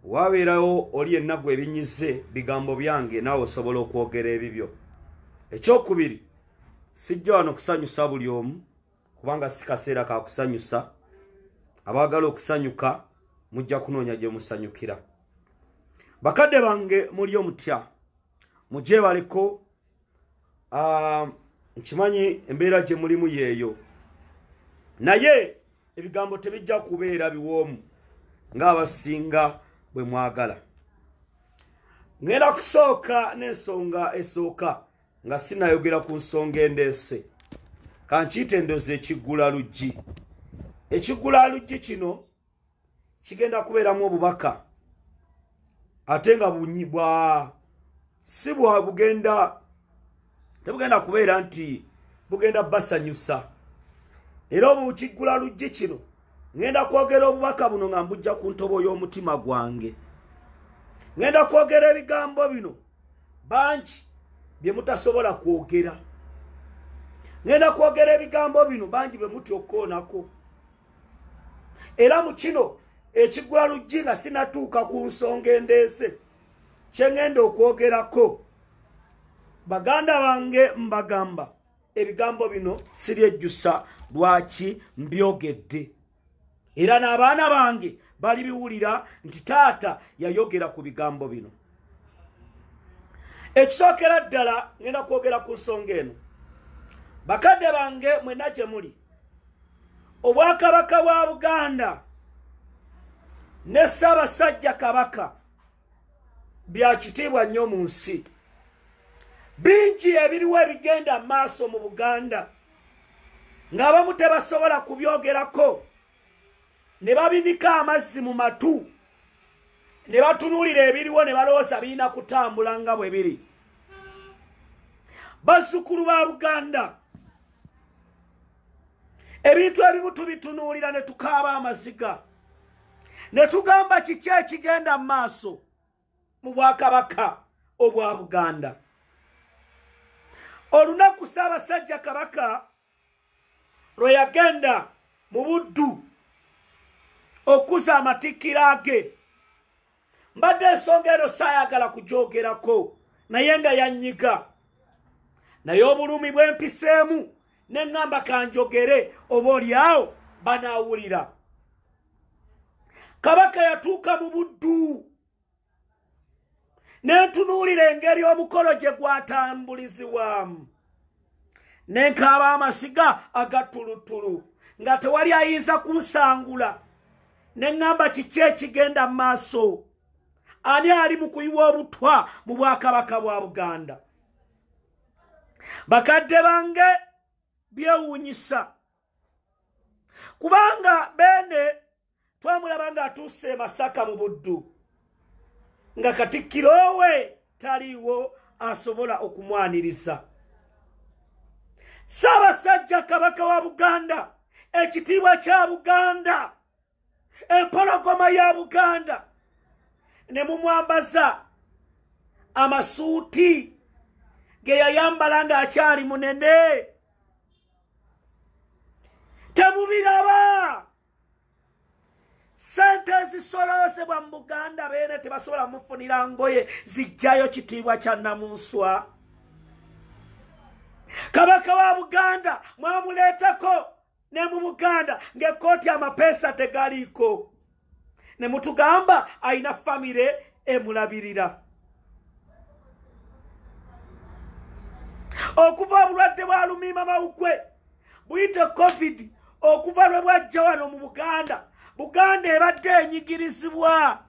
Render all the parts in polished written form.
wabeerawo oli ennaggwe ebinyize bigambo byange naawe osobola okwogera ebibyo. Ekyokubiri, sijja wano kusanyusa buli omu kubanga si kaseera ka kusanyusa. Abaagala okusanyuka mujja kunoonya gye musanyukira. Bakadde bange muli omutya mujebaleko. Nkimanyi embeera gye mulimu yeeyo, naye ebigambo tebijja kubeera biwoomu ng'abasinga bwe mwagala. Ngenda kusooka n'ensonga esooka nga sinayogera ku nsonga endeese. Kankiyite endoozi ekiggula-luggi. Ekiggula-luggi kino kigenda kubeeramu obubaka ate nga bunyibwa si bwa bugenda, tebugenda kubeera nti bugenda basanyusa. Era obukiggula-luggi kino ngenda kwogera obubaka buno nga mbujja ku ntobo y'omutima gwange. Ngenda kwogera ebigambo bino bangi bye mutasobola kwogera. Ngenda kwogera ebigambo bino bangi bye mutya okkoonako. Era mu kino ekiggula-luggi nga sinatuuka ku nsonga endeese kye ngenda okwogerako, baganda bange mbagamba ebigambo bino siryejjusa lwaki mbyogedde. Era n'abaana bange balibiwulira nti taata yayogera ku bigambo bino. Ekisookera ddala ngenda kwogera ku nsonga eno. Bakadde bange mwenna gye muli, Obwakabaka bwa Buganda ne Ssaabasajja Kabaka bya kitiibwa nnyo mu nsi. Bingi ebiriwo ebigenda maaso mu Buganda ng'abamu tebasobola kubyogerako, ne babinika amazzi mu matu, ne batunuulira ebiriwo ne balowooza birina kutambula nga bwe biri. Bazzukulu ba Buganda, ebintu ebimu tubitunuulira ne tukaaba amaziga, ne tugamba kiki ekigenda mu maaso mu Bwakabaka obwa Buganda. Olunaku Ssaabasajja Kabaka lwe yagenda mu Buddu okuza amatikkira ge, mbadde ensonga eno saayagala kugyogerako naye nga yanyiga. Naye obulumi bw'empiseemu ne ŋŋamba kanjogere oboolyawo banaawulira. Kabaka yatuuka mu Buddu ne ntunuulira engeri omukolo gye gwatambulizibwamu, ne nkaaba amasiga agatulutulu nga tewali ayinza kunsangula. Ne ŋŋamba kiki ekigenda mu maaso? Ani ali mu kuyiwa obutwa mu Bwakabaka bwa Buganda? Bakadde bange byewuunyisa, kubanga bene twamulaba ng'atuuse e Masaka mu Buddu nga Katikkiro we taliiwo asobola okumwaniriza. Ssaabasajja Kabaka wa Buganda, ekitiibwa kya Buganda, empologoma ya Buganda, ne mumwambaza amasuuti ge yayambala ng'akyali munene. Temubiraba? Sente ezisoloosebwa mu Buganda beene tebasobola mufunira ngoye zijjayo kitiibwa kya Namunswa. Kabaka wa Buganda mwamuleetako ne mu Buganda ng'ekkooti amapeesa tegaliiko, ne mutugamba ayina famire emulabirira. Okuva obulwadde bwa lumiimamawuggwe buyite COVID, okuva lwe bwajja wano mu Buganda, Buganda ebadde enyigirizibwa.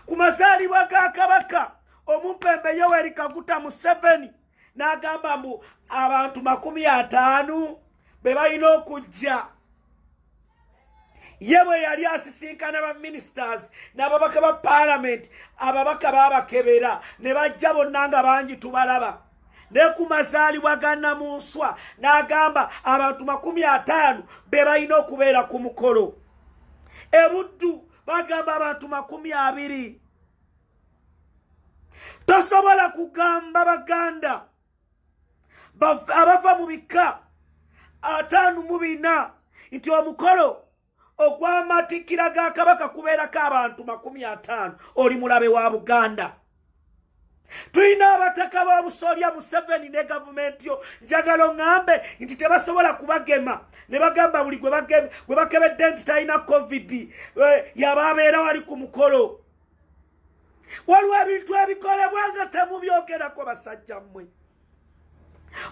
Ku mazaalibwa ga Kabaka, Omumpembe Yoweri Kaguta Museveni n'agamba mbu abantu 50 be balina okujja. Ye bwe yali asisinkana ba ministers n'ababaka ba parliament, ababaka baabakebera ne bajja bonna nga bangi tubalaba. Ne ku mazaalibwa ga Namunswa n'agamba abantu 50 be balina okubeera ku mukolo. E Buddu bagamba abantu 20. Tosobola kugamba Baganda abava mu bika 54 nti omukolo ogw'amatikkira ga kabaka kubeerako abantu 50 oli mulabe wa Buganda. Tulina abataka ba Busolya Museveni ne gavumenti yo njagala ŋŋambe nti tebasobola kubagema ne bagamba buli gwe bakebedde nti talina covid yaba abeera wali ku mukolo. Waliwo ebintu ebikolebwa nga temubyogerako basajja mmwe.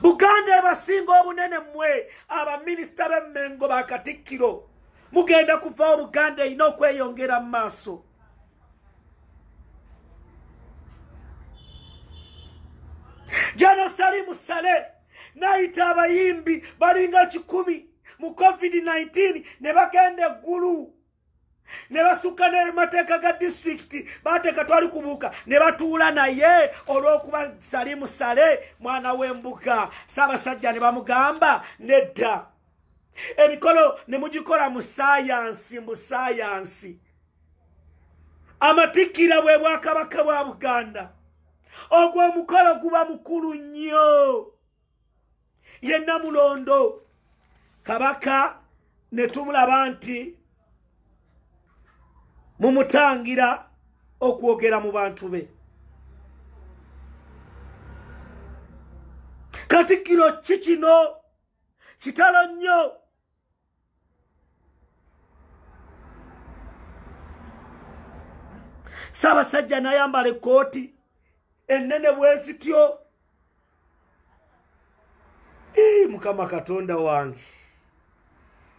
Buganda ebasinga obunene mmwe abaminisita b'emmengo bakatikkiro mugenda kuvaawo Buganda erina okweyongera mu maaso. Jana Salimu Sale naita abayimbi balinga 10 mu COVID-19 ne bagenda eggulu ne basuka n'amateeka ga district bateeka twali kubuuka ne batuula naye olw'okuba Salimu Sale mwana w'embuga. Ssaabasajja ne bamugamba nedda emikolo ne mugikola mu saayansi amatikkira bwe bwakabaka bwa Buganda. Ogwo omukolo guba mukulu nnyo ye Namulondo kabaka ne tumulaba nti mumutangira okwogera mu bantu be. Katikkiro kikino kitalo nnyo. Ssaabasajja n'ayambala ekkooti ennene bwezityo. Mukama Katonda wange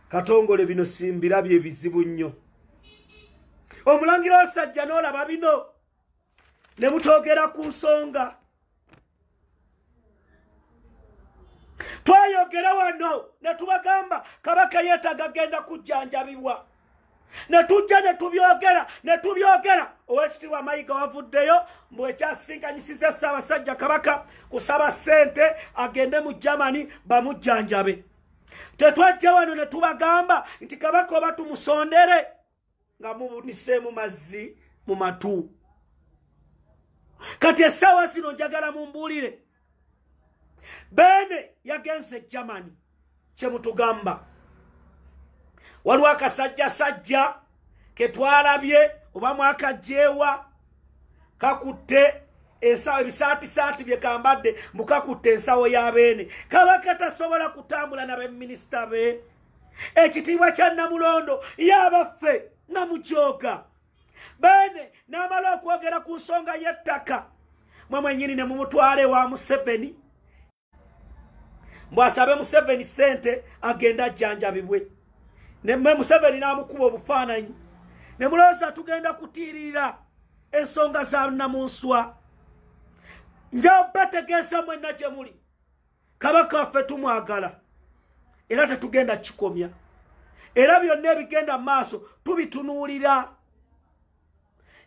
Katongole bino simbirabye ebizibu nnyo. Omulangira wasajja n'olaba bino ne mutogera ku nsonga. Twayogera wano ne tubagamba kabaka yeetaaga genda kujjanjabibwa. Ne tujja ne tubyogera Oweekitiibwa Mayiga wavuddeyo mbwe ekyasinkanyisiza Ssaabasajja Kabaka kusaba ssente agende mu Germany bamujjanjabe. Tetwajja wano ne tubagamba nti kabaka oba tumusondere nga mubuniseemu mazzi mu matu. Kati essaawa zino njagala mumbuulire Beene yagenze Germany kye mutugamba. Waliwo akasajjasajja ke twalabye oba mwakajjeewa kakutte ensawo ebisaatisaati bye kambadde mukakutte ensawo ya Beene. Kabaka tasobola kutambula na baminisita be. Ekitiibwa kya Namulondo y'abaffe nga mukyoka. Beene n'amala okwogera ku nsonga y'ettaka mwe mwennyini ne mumutwale wa Museveni mbwasabe Museveni ssente agenda ajjanjabibwe. Ne Museveni n'amukuba obufaananyi ne mulowooza tugenda kutiirira ensonga za Namunswa. Nja bategeeza mwenna gye muli kabaka waffe tumwagala era tetugenda kikomya era byonna ebigenda mu maaso tubitunuulira.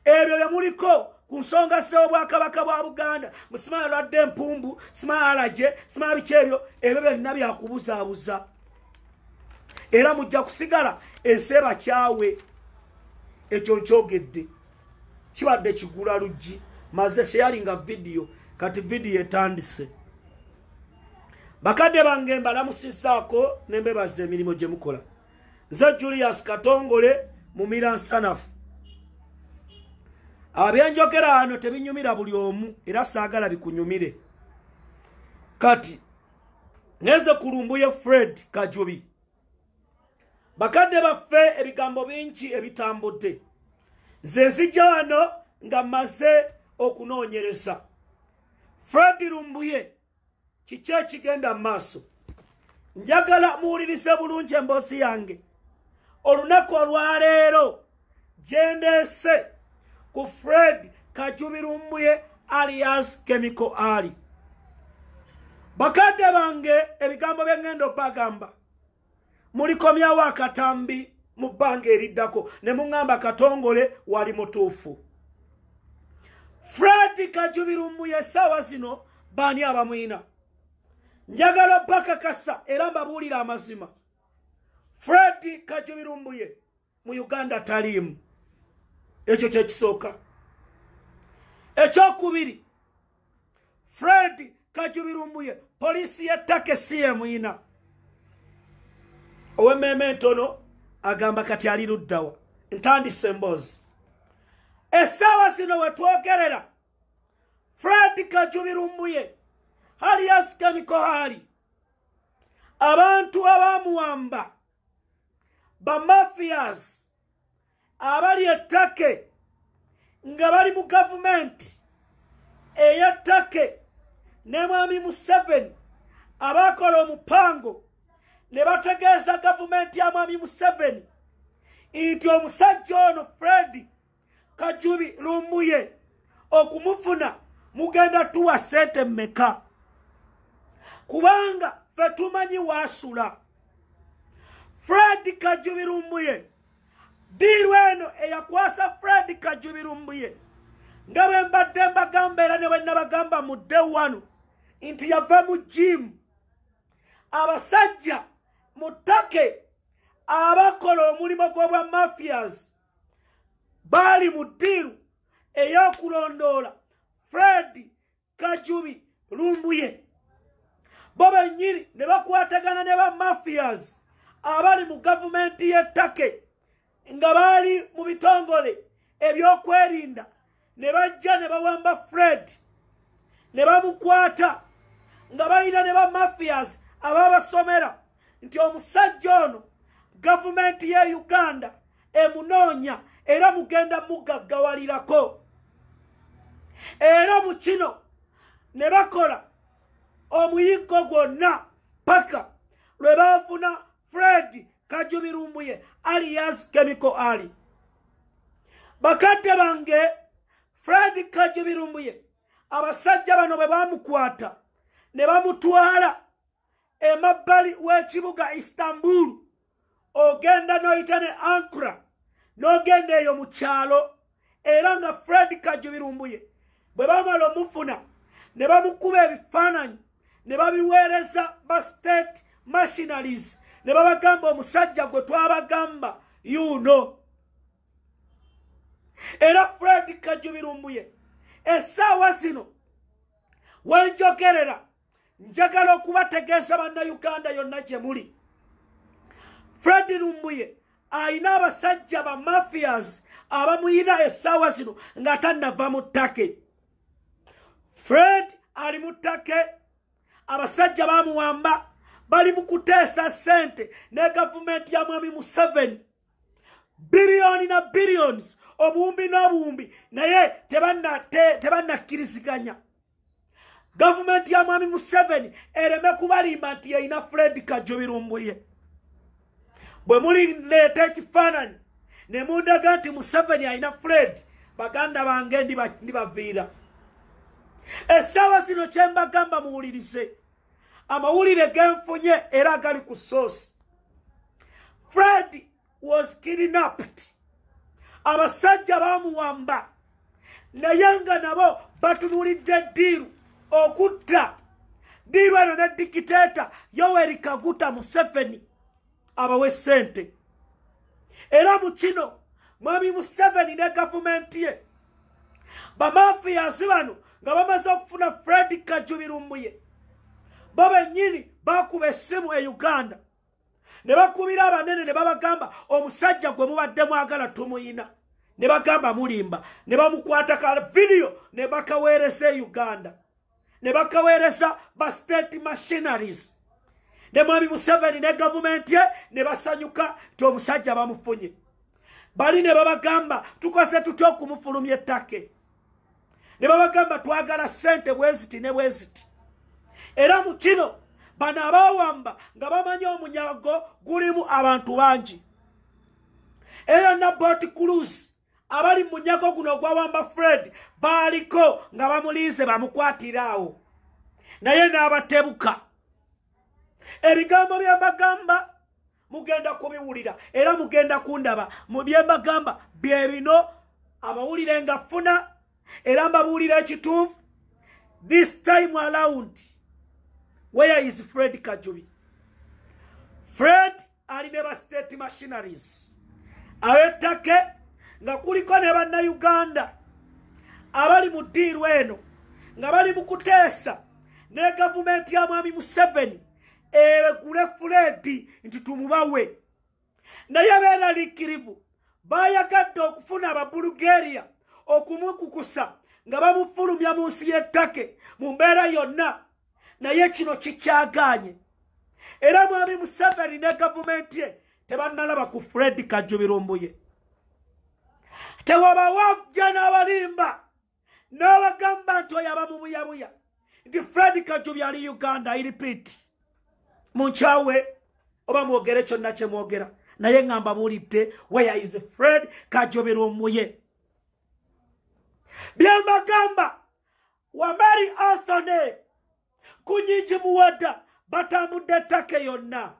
Ebyo bye muliko ku nsonga z'obwakabaka bwa Buganda musimaa lwadde empumbu simaa alaje simaa biki ebyo byonna byakubuzaabuza era mujja kusigala enseba kyawe. Ekyo nkyogedde kibadde kigula luggi maze sharinga video kati video etandise. Bakadde bange mbalamusizaako nembebaza emirimu gye mukola. Nze Julius Katongole mumira nsanafu. Abyenjogera wano tebinyumira buli omu era saagala bikunyumire. Kati neze kulumbuye Fred Kajubi. Bakadde baffe ebigambo bingi ebitambudde. Nze nzijja wano nga mmaze okunoonyereza. Fred Lumbuye kiki ekigenda mu maaso. Njagala muwulirize bulungi emboozi yange. Olunaku olwaleero gye ndeese ku Fred Kajubi Lumbuye alias Chemical Ali. Bakadde bange ebigambo bye ngenda okubagamba mulikomyawo akatambi mu bbanga eriddako ne muŋŋamba Katongole wali mutuufu. Fred Kajubi Lumbuye essaawa zino baani abamwina. Njagala bakakasa era mbabuulira amazima. Fred Kajubi Lumbuye mu Uganda taliimu. Ekyo kye kisooka. Ekyokubiri, Fred Kajubi Lumbuye poliisi y'ettaka si yemwina. Ow'emmeeme entono agamba kati ali luddawa ntandise emboozi essaawa zino we twogerera Fred Kajubi Lumbuye alias Chemical Ali abantu abamuwamba bamafias abali ettake nga bali mu gavumenti eyattake ne Mwami Museveni abakola omupango ne bategeeza gavumenti ya Mwami Museveni nti omusajja ono Fred Kajubi Lumbuye okumufuna mugenda tuwa sente mmeka kubanga ffe tumanyi waasula Fred Kajubi Lumbuye diiru eno eyakwasa Fred Kajubi Lumbuye nga bwe mbadde mbagamba era ne bwe nabagamba mu dde wano nti yava mu jimu abasajja mu ttake abakola omulimu gw'obwa mafias baali mu ddiiru ey'okulondoola Fred Kajubi Lumbuye bo bennyini ne bakwatagana ne ba mafias abali mu gavumenti y'ettake nga baali mu bitongole ebyokwerinda ne bajja ne bawamba Fred ne bamukwata nga balina ne ba mafias ababasomera nti omusajja ono gavumenti ye Uganda emunoonya era mugenda mugaggawalirako era mu kino ne bakola omuyiggo gwonna paka lwe baafuna Fred Kajubi Lumbuye alias Chemical Ali bakadde bange Fred Kajubi Lumbuye abasajja bano bwe bamukwata ne bamutwala emabbali w'ekibuga Istanbul ogenda noyita ne Ankara n'ogenda eyo mu kyalo era nga Fred Kajubi Lumbuye bwe bamala omufuna ne bamukuba ebifaananyi ne babiweereza ba state machineries ne babagamba omusajja gwe twabagamba yuno era Fred Kajubi Lumbuye essaawa zino wenjogerera njagala okubategeeza bannayuganda yonna gye muli Fred Lumbuye alina abasajja ba mafias abamuyina essaawa zino nga tannava mu ttake Fred ali mu ttake abasajja bamuwamba bali mu kuteesa ssente ne gavumenti ya Mwami Museveni biliyoni na billions obuwumbi n'obuwumbi naye tebannakkiriziganya gavumenti ya Mwami Museveni ereme kubalimba nti yeyina Fred Kajubi Lumbuye bwe mulileeta ekifaananyi ne mundaga nti Museveni alina Fred baganda bange ndibaviira essaawa zino kye mbagamba muwulirize amawulire genfunye era agali ku source Fred was kidnapped abasajja bamuwamba naye nga nabo batunulidde ddiiru okutta ddiiru eno ne dikiteeta Yoweri Kaguta Museveni abawe ssente era mu kino Mwami Museveni ne gavumenti ye bamafiasi bano nga bamaze okufuna Fred Kajubi Lumbuye bo bennyini bakuba essimu e Uganda ne bakubira abanene ne babagamba omusajja gwe mubadde mwagala tumuyina ne bagamba mulimba ne bamukwata ka video ne bakaweereza e Uganda ne bakaweereza ba state machineries ne Mwami Museveni ne gavumenti ye ne basanyuka nti omusajja bamufunye bali ne babagamba tukose tutya okumufulumya ettake ne babagamba twagala ssente bweziti ne bweziti era mu kino bano abawamba nga bamanyi omunyago gulimu abantu bangi eyo na boat cruise abali mu munyago guno gwawamba Fred baaliko nga bamuliize bamukwatiraawo naye n'abatebuka ebigambo bye mbagamba mugenda kubiwulira era mugenda kundaba mu bye mbagamba bye bino amawulire nga funa era mbabuulira ekituufu this time around. Where is Fred Kajubi? Fred ali ne ba state machineries awetake nga kuliko ne banna Uganda abali mu ddiiru eno nga bali mu kuteesa ne gavumenti ya Mwami Museveni egule Fred nti tumubawe naye beeraliikirivu baayagadde okufuna Ababulgaria okumukukusa nga bamufulumya mu nsi y'ettake mu mbeera yonna, naye kino kikyagaanye. Era Mwami Museveni ne gavumenti ye tebannalaba ku Fred Kajubi Lumbuye. Tewabawajja n'abalimba n'abagamba nti oyo abamubuyabuya nti Fred Kajubi ali Uganda. I repeat, munkyawe oba mwogere kyonna kye mwogera, naye ngamba buulidde where is Fred Kajubi Lumbuye. Byembagamba Wamari Anthony Kunyinji Muwada batambudde ettaka yonna,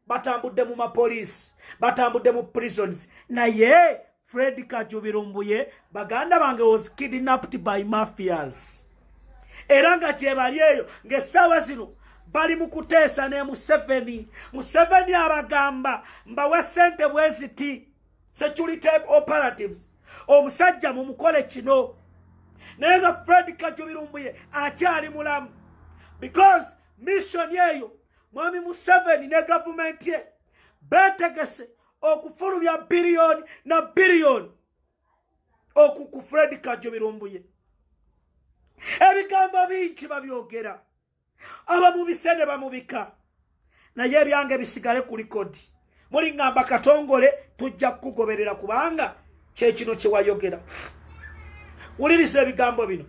batambudde mu mapoliisi, batambudde mu prisons, naye Fred Kajubi Lumbuye baganda bange was kidnapped by mafias. Era nga gye bali eyo ng'essaawa zino bali mu kuteesa ne Museveni. Museveni abagamba mbawe ssente bwe ziti, security operatives, omusajja mumukole kino. Naye nga Fred Kajubi Lumbuye akyali mulamu, because mission yeyo Mwami Museveni ne gavumenti ye beetegese okufulumya biliyoni na biliyoni okuku Fred Kajubi Lumbuye. Ebigambo bingi babyogera, abamubise ne bamubika, naye ebyange bisigale ku likodi. Muli ngamba Katongole tujja kugoberera kubanga kye kino kye wayogera. Wuliriza ebigambo bino.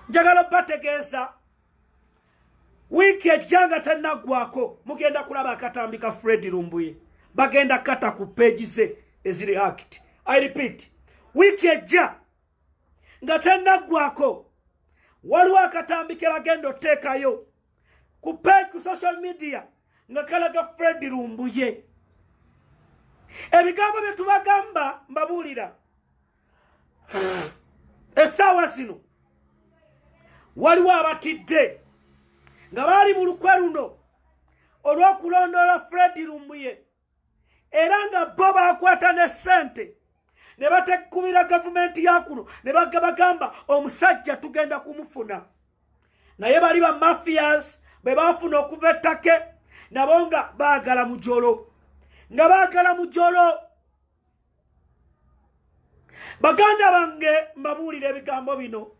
Njagala bategeeza wiki ejjanga tannagwako mugenda kulaba akatambi ka Fred Lumbuye. Bagenda kata ku page ze eziri act. I repeat, wiki ejja nga tannagwako waliwo akatambi ke bagenda oteekayo ku page ku social media nga kalaga Fred Lumbuye. Ebigambo bye tubagamba mbabuulira. Essaawa zino waliwo abatidde nga baali mu lukwe luno olw'okulondoola Fred Lumbuye, era nga bo baakwata ne ssente ne batekubira gavumenti ya kuno ne bagamba omusajja tugenda kumufuna. Naye bali ba mafias be baafuna okuva ettake nabo nga baagala mujolo, nga baagala mujolo. Baganda bange mbabuulira ebigambo bino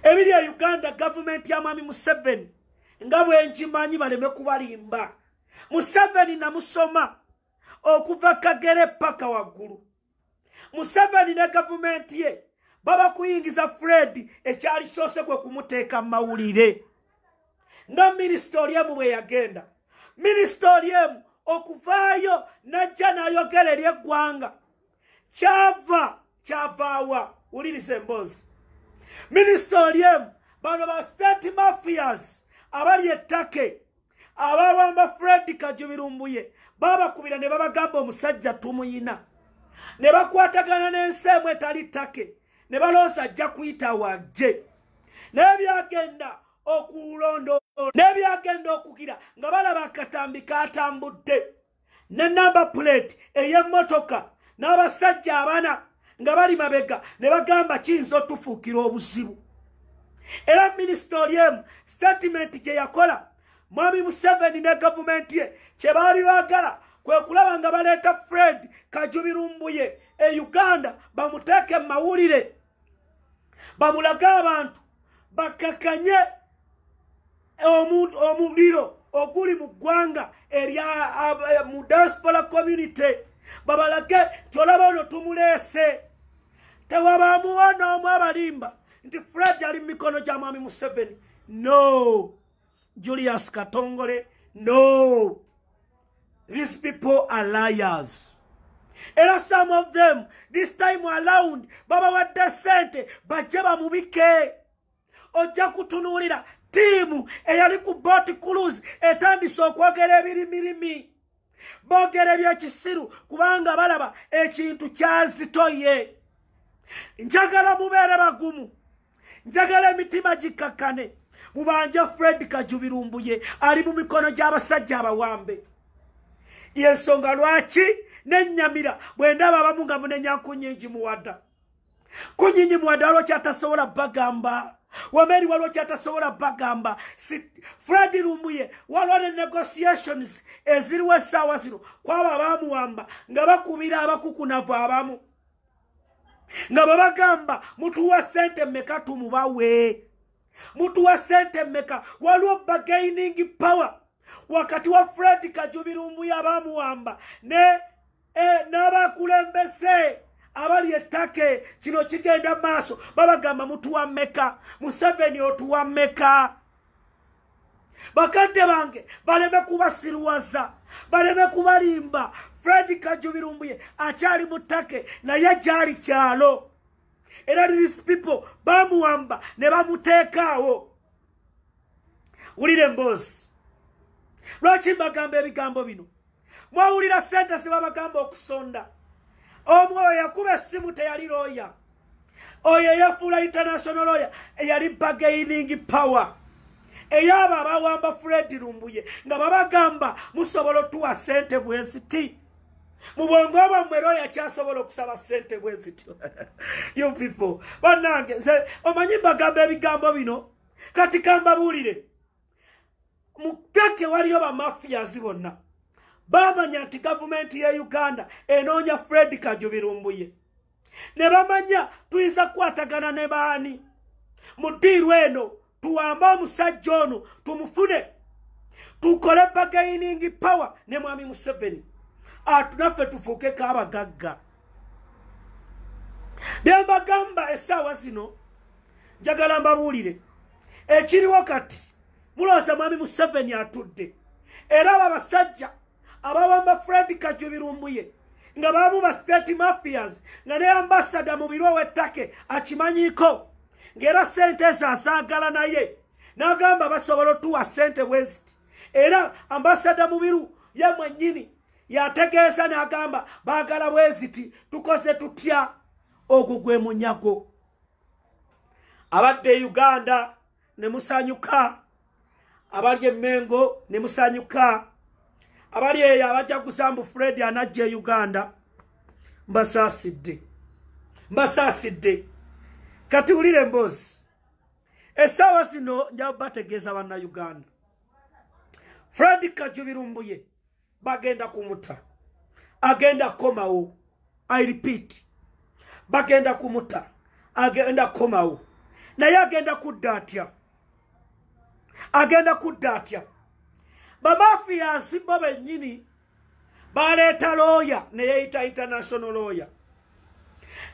ebiri e Uganda gavumenti ya Mwami Museveni nga bwe nkimanyi baleme kubalimba. Museveni namusoma okuva Kagere paka waggulu. Museveni ne gavumenti ye baba kuyingiza Fred ekyali soose kwe kumuteeka mawulire. Nga minisitoli emu bwe yagenda, minisitoli emu okuvaayo najja n'ayogera eri eggwanga kyavaawa. Wuliriza emboozi. Minisitoli emu bano ba state mafias abali ettake abawamba Fred Kajubi Lumbuye babakubira ne babagamba omusajja tumuyina, ne bakwatagana n'ensi emu etali ttake ne balooza ajja kuyita wajje. N'ebyagenda okulondoola n'ebyagenda okugira nga balaba akatambi katambudde ne number plate ey'emmotoka n'abasajja abana nga bali mabega ne bagamba kiyinza otufuukira obuzibu. Era minisitoli emu statement gye yakola Mwami Museveni ne gavumenti ye kye baali baagala kwe kulaba nga baleeta Fred Kajubi Lumbuye e Uganda bamuteeke mu mawulire, bamulage abantu bakakanye omuliro oguli mu ggwanga erya mu diaspora community, babalage tolaba ono tumuleese. Tewabaamu n'omu abalimba nti Fred ali mu mikono gya Mwami Museveni. No. Julius Katongole, no. These people are liars. Era some of them, this time around, baba wadde sente bajje bamubike. Ojja kutunuulira tiimu eyali ku boat cruise etandise okwogera ebirimilimi. Boogera ebyekisiru kubanga balaba ekintu kyazitoye. Njagala mubeere bagumu, njagala emitima gikakkane. Mubanja Fred Kajubi Lumbuye ali mu mikono gy'abasajja abawambe. Yensonga lwaki n'ennyamira bwe ndaba abamu nga munenya Kunyinji Muwada. kunyinyi mwadalo kyatasobola bagamba wameri waliwo kyatasobola bagamba Fred Lumbuye waliwo ne negotiations eziriwo essaawa zino kwaba abamuwamba nga bakubira abakukunavu abamu nga babagamba mutuwa sente mmeka tumubawe mutuwa sente mmeka waliwo bargaining power wakati wa Fred Kajubi Lumbuye abamuwamba n'abakulembeze abali ettake kino kigenda maaso babagamba mutuwa mmeka Museveni otuwa mmeka bakadde bange baleme kubasirwaza baleme kubalimba Fred Kajubi Lumbuye akyali mu ttake naye gyali kyalo era these people bamuwamba ne bamuteekaawo wulire mboozi lwaki mbagamba ebigambo bino mwawulira sente zebabagamba okusonda omwoyo yakuba essimu teyali lawyer oyo yafuula international lawyer eyali bargaining power eyabo abawamba Fred Lumbuye nga babagamba musobola otuwa sente bweziti mu bwongo bwammwe lawyer kyasobola okusaba sente bweziti you people bannange omanyi mbagamba ebigambo bino kati kambabuulire mu ttake waliyo bamafiyazi bonna bamanya nti gavumenti ya Uganda enoonya Fred Kajubi Lumbuye ne bamanya tuyinza kukwatagana ne baani mu ddiiru eno tuwambe omusajja ono tumufune tukole bargaining power ne mwami Museveni atunaffe tufuukeko abagagga byembagamba essaawa zino njagala mbabuulire ekiriwo kati mulooza mwami Museveni atudde era abo abasajja abawamba Fred Kajubi Lumbuye nga bamuba state mafias nga ne ambassador mu biro w'ettake akimanyiiko ng'era sente ezo azaagala naye n'agamba basobola otuwa sente bweziti era ambassador mu biru ye mwennyini yategeeza n'agamba baagala bweziti tukoze tutya ogwo gwe munyago abadde Uganda ne musanyuka abali e Mengo ne musanyuka abali eyo abajja kusambu Fred anajja Uganda mbasaasidde kati wulire mboozi essaawa zino nja bategeeza banna Uganda Fred Kajubi Lumbuye bagenda kumuta agenda komawo I repeat bagenda kumuta agenda komawo naye agenda kudda atya bamafiyazi bo bennyini baleeta lawyer ne yeeyita international lawyer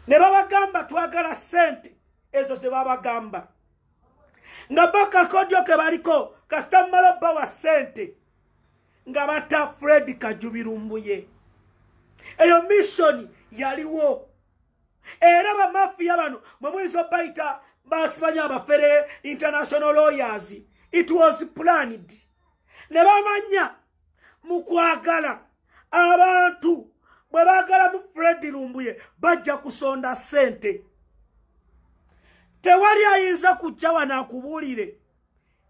ne babagamba twagala sente ezo ze babagamba nga bakakodyo ke baliko kasita maloba wa sente nga bata Fred Kajubi Lumbuye eyo mission yaliwo era bamafiya bano mwe muyinza obayita basibanya abafere international lawyers it was planned ne bamanya mu kwagala abantu bwe baagala mu Fred Lumbuye bajja kusonda sente tewali ayinza kujja wano akubuulire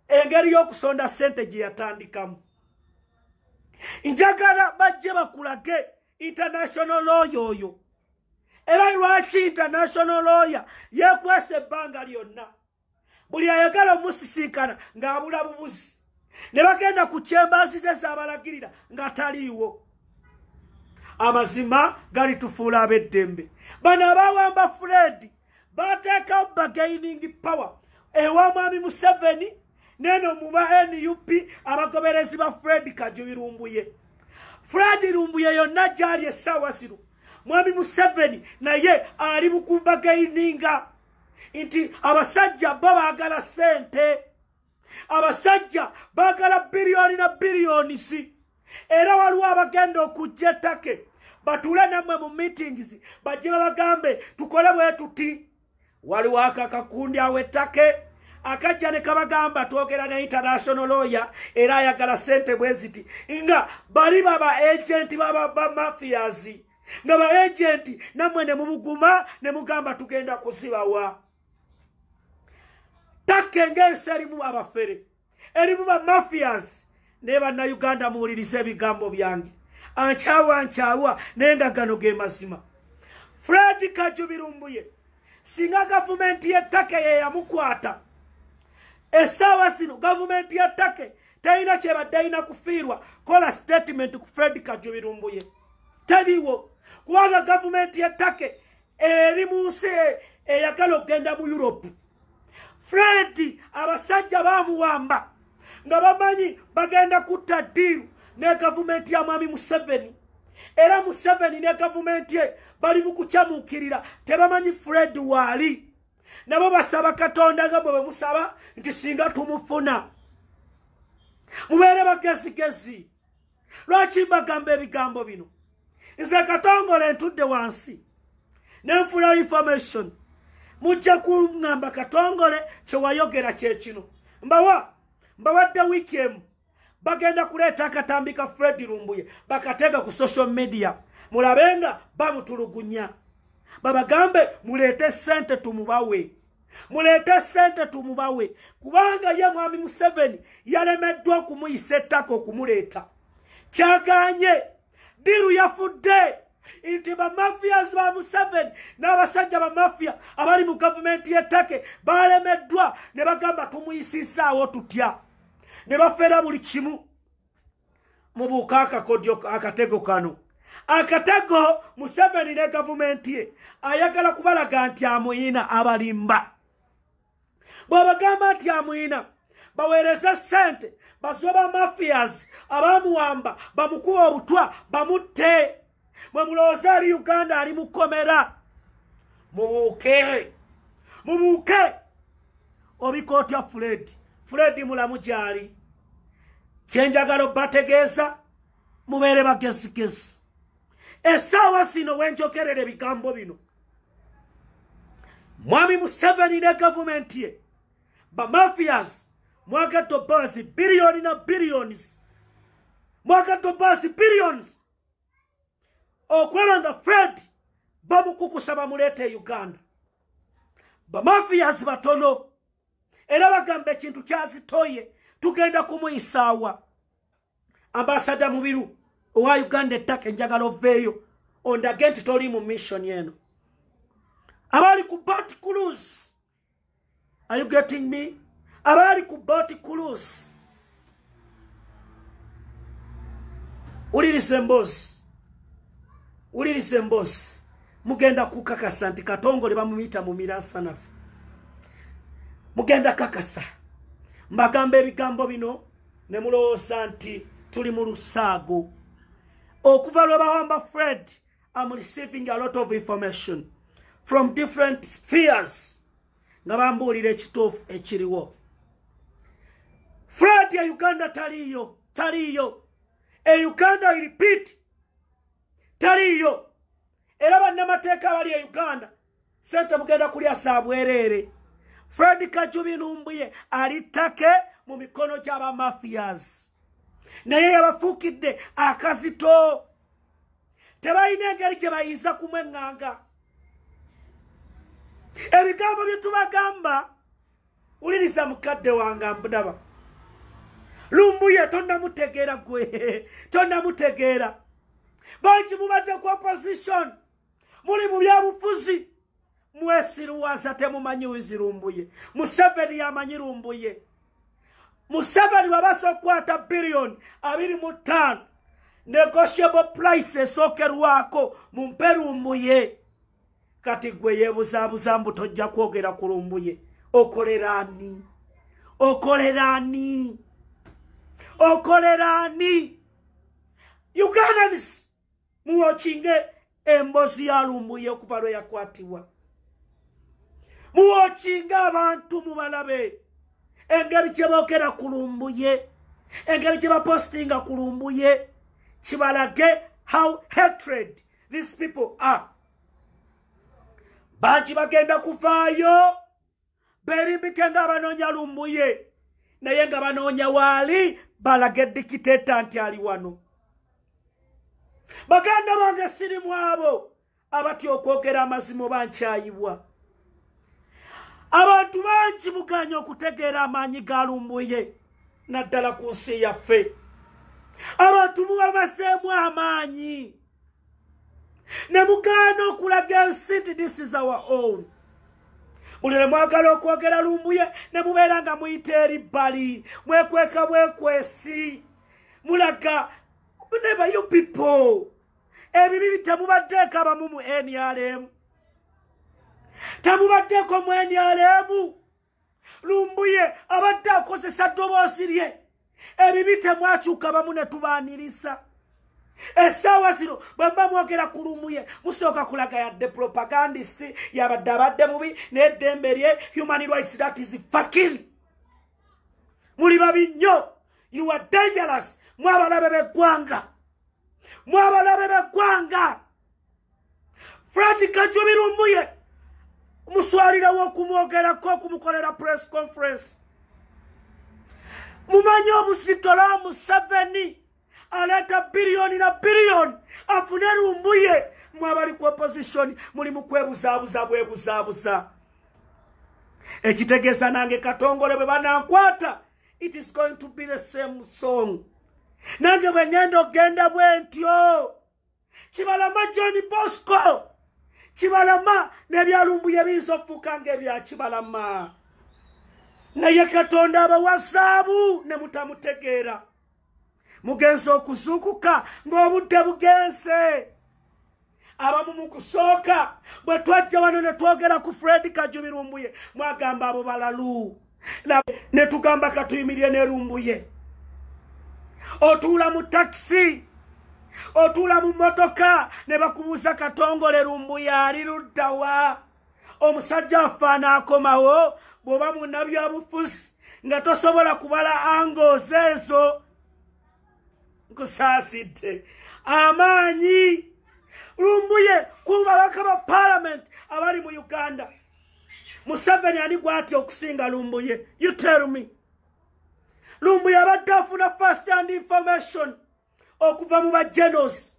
engeri y'okusonda sente gye yatandikamu njagala bajje bakulage international lawyer oyo era lwaki international lawyer yeekwesa ebbanga lyonna buli ayagala omusisinkana ng'abula bubuzi ne bagenda ku chambers ze z'abalagirira nga taliiwo amazima gali tufuula ab'eddembe bano abawamba Fred bateekawo bargaining power ewa mwami Museveni neno muba NUP abagoberezi ba Fred Kajubi Lumbuye Fred Lumbuye yonna gyali essaawa zino mwami Museveni naye ali mu kubagaininga nti abasajja bo baagala sente abasajja baagala biliyoni na biliyoni si era waliwo abagenda okujja ettake batuule nammwe mu meetings bajje babagambe tukole bwe tuti waliwo akakakundi awo ettake akajja ne kabagamba twogera ne international lawyer era ayagala sente bweziti nga bali baba agenti baba mafias nga ba agenti nammwe ne mubuguma ne mugamba tugenda kuzibawa take ng'ensi erimu abafere erimu ba mafias ne bannayuganda muwulirize ebigambo byange ankyawa naye nga gano ge mazima Fred Kajubi Lumbuye singa gavumenti y'ettaka ye yamukwata essaawa zino gavumenti y'ettaka talina kyebadde alina kufiirwa kola statement ku Fred Kajubi Lumbuye taliwo kubanga gavumenti y'ettaka eri mu nsi eyagala okugenda mu Europe. Fred abasajja bamuwamba nga bamanyi bagenda kutta ddiiru ne gavumenti ya Mwami Museveni era Museveni ne gavumenti ye bali mu kukyamuukirira tebamanyi Fred waali nabo basaba Katonda nga bwe musaba nti singa tumufuna mubeere bagezigezi. Lwaki mbagamba ebigambo bino? Nze Katongole ntudde wansi nenfuna information mujja kuŋŋamba Katongole kyewayogera kyekino mbawadde wiiki emu bagenda kuleeta akatambi ka Fred Lumbuye bakateeka ku social media mulabenga bamutulugunya babagambe muleete ssente tumubawe kubanga ye Mwami Museveni yalemeddwa okumuyisa ettaka okumuleeta kyaganye diru yafudde inti bamafias ba Museveni n'abasajja bamafia abali mu gavumenti y'ettaka balemeddwa ne bagamba tumuyisisaawo tutya ne bafeera buli kimu mubuuka akatego kano akatego Museveni ne gavumenti ye ayagala kubalaga nti amuyina abalimba bw'abagamba nti amuyina baweereza ssente basuba bamafias abamuwamba bamukuba obutwa bamutte mwe mulowooza ali Uganda ali mukomera mubuuke obikootya Fred mulamu gyali kyenjagala obbategeeza mubeere bagezigezi. Essaawa zino wenjogerera ebigambo bino Mwami Museveni ne gavumenti ye bamafias mwagadde obbaasi biliyoni na billions mwagadde obbaasi billions okwelanga Fred bamukukusa bamuleeta e Uganda. Bamafias batono era bagamba ekintu kyazitoye tugenda kumuyisaawa. Ambasada Mubiru owa Uganda ettaka enjagala oveeyo ondage nti toli mu mission eno. Abali ku boat cruise, are you getting me? Abali ku boat cruise ulilise mbosi mugenda kukakasa nti Katongole bamuyita mu Mirasanafu mugenda kakasa mbagamba ebigambo bino ne mulowooza nti tuli mu lusaago. Okuva lwe bawamba Fred, I'm receiving a lot of information from different spheres nga bambuulira ekituufu ekiriwo. Fred ya Uganda taliyo e Uganda I repeat taliyo era bannamateeka bali e Uganda sente mugenda kulya saabwerere. Fred Kajubi Lumbuye ali ttake mu mikono gy'abamafias naye yabafuukidde akazito tebalina engeri gye bayinza kumweŋŋanga. Ebigambo bye tubagamba uliriza mukadde wange mbudaba Lumbuye tonnamutegeera gwe tonnamutegeera bangi mubadde ku opposition muli mu byabufuzi mwesiruwaza temumanyi wizi Lumbuye. Museveni yamanyi Lumbuye. Museveni babasa okukwata billion 25 negotiable price esookerwako mumpe Lumbuye. Kati gwe yeebuzaabuza mbu tojja kwogera ku Lumbuye. Okoleraani Ugandans muwochinge embozi ya Lumbuye okuva lwe yakwatibwa. Muwochinga abantu mubalabe engeri gye boogera ku Lumbuye, engeri gye bapostinga ku Lumbuye, kibalage how hatred these people are. Bangi bagenda kuvaayo berimbike nga abanoonya Lumbuye naye nga banoonya waali balage dikiteta nti ali wano. Baganda bange sirimu abo abatya okwogera amazima bankyayibwa. Abantu bangi muganya okutegeera amaanyi ga Lumbuye naddala ku nsi yaffe. Abantu mubabaseemu amaanyi ne mugaana okulaga ensi nti this is our own. mulire mwagala okwogera Lumbuye ne mubeera nga muyita eribbali mwekweka bwekwesi mulaga never you people ebibi temubaddeeko abamu mu NRM temubaddeeko mu NRM Lumbuye abadde akozesa ddoboozi lye ebibi temwakyuka bamu ne tubaanirisa essaawa zino bwe mba mwogera ku Lumbuye musooka kulaga yadde propagandist yabadde abadde mubi n'eddembe lye human rights that is fucking muli babi nnyo you are dangerous mwabalabe b'eggwanga Fred Kajubi Lumbuye muswalirawo okumwogerako okumukolera press conference mumanyi obusitola Museveni aleta biliyoni na biliyoni afune Lumbuye mwabali ku opposition muli mu kwebuzaabuza bwebuzaabuza ekitegeeza nange Katongole bwe banankwata it is going to be the same song nange bwe ngenda ogenda bwentyo Kibalama John Bosco Kibalama n'ebya Lumbuye biyinza okufuuka ng'ebya Kibalama naye Katonda abawasaabu ne mutamutegeera mugenze okuzuukuka ng'obudde bugenze abamu mu kusooka bwe twajja wano ne twogera ku Fred Kajubi Lumbuye mwagamba abo balalu ne tugamba katuyimirire ne Lumbuye otuula mu taxi otuula mu motoka ne bakubuuza Katongole Lumbuye ali luddawa omusajja afaana akomawo bw'oba munnabyabufuzi nga tosobola kubala angles ezo nkusaasidde amaanyi Lumbuye ku babaka ba parliament abali mu Uganda Museveni ani gwati okusinga Lumbuye you tell me Lumbuye abadde afuna first hand information okuva mu bajenos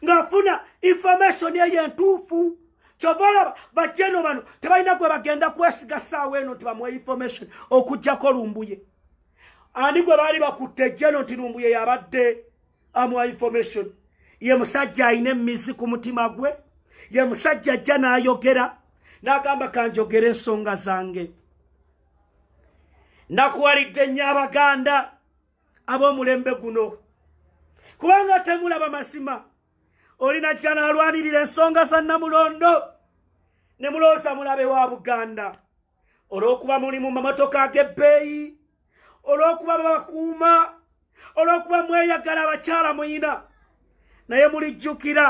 ng'afuna information ye entuufu kyovala bajeno bano tebalina gwe bagenda kwesiga ssaawa eno nti bamuwa information okujjako Lumbuye ani gwe baali bakutte jeno nti Lumbuye yabadde amuwa information ye musajja alina emizi ku mutima gwe ye musajja ajja n'ayogera n'agamba kanjogera ensonga zange nakuwalidde nnyo Abaganda ab'omulembe guno kubanga temulaba masima olina ajja n'alwanirira ensonga za Namulondo ne mulooza mulabe wa Buganda olw'okuba muli mu mamotoka ag'ebbeeyi olw'okuba bakuuma olw'okuba mweyagala abakyala muyina naye mulijjukira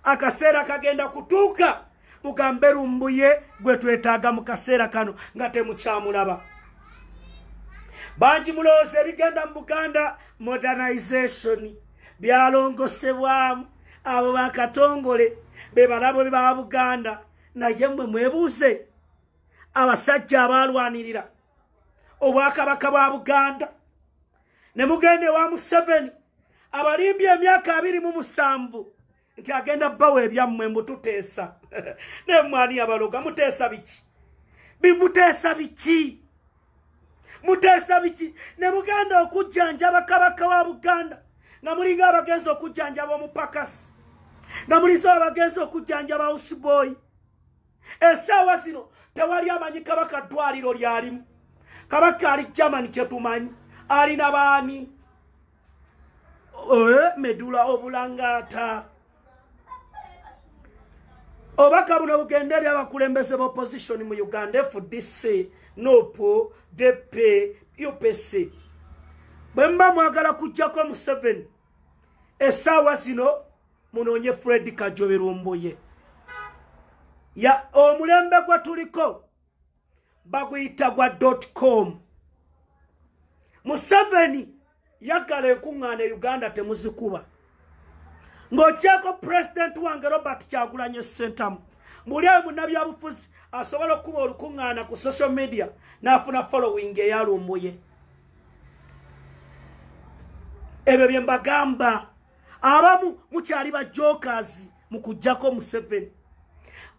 akaseera kagenda kutuuka mugambe Lumbuye gwe twetaaga mu kaseera kano nga temukyamulaba bangi mulowooza ebigenda mu Buganda modernization byalongosebwamu abo ba Katongole be balabo ba Buganda naye mmwe mwebuuze abasajja abalwanirira obwakabaka bwa Buganda ne mugende wa Museveni abalimbi emyaka 27 nti agenda bawe ebyammwe mbututeesa ne mwani abaloga muteesa biki bimuteesa biki muteesa biki ne mugenda okujjanjaba kabaka wa Buganda nga mulinga abagenzi okujjanjaba omupakasi nga mulizo abagenzi okujjanjaba Houseboy essaawa zino tewali amanyi kabaka ddwaliro lyalimu kabaka ali Germany kyetumanyi alina baani Medula Obulangata obaka buno bugenderi abakulembeze b'opposition mu Uganda FDC NOPO DP UPC bwemba mwagala kujjako Museveni essaawa zino munoonye Fred Kajubi Lumbuye ya omulembe gwe tuliko baguyita gwa .com Museveni yagala enkuŋŋaana Uganda temuzikuba ng'ogyeko president wange Robert Kyagulanyi Ssentamu muli ayo munnabyabufuzi asobola okuba olukuŋŋaana ku social media n'afuna following eya Lumbuye ebyo bye mbagamba abamu mukyali ba jokers mu kujjako Museveni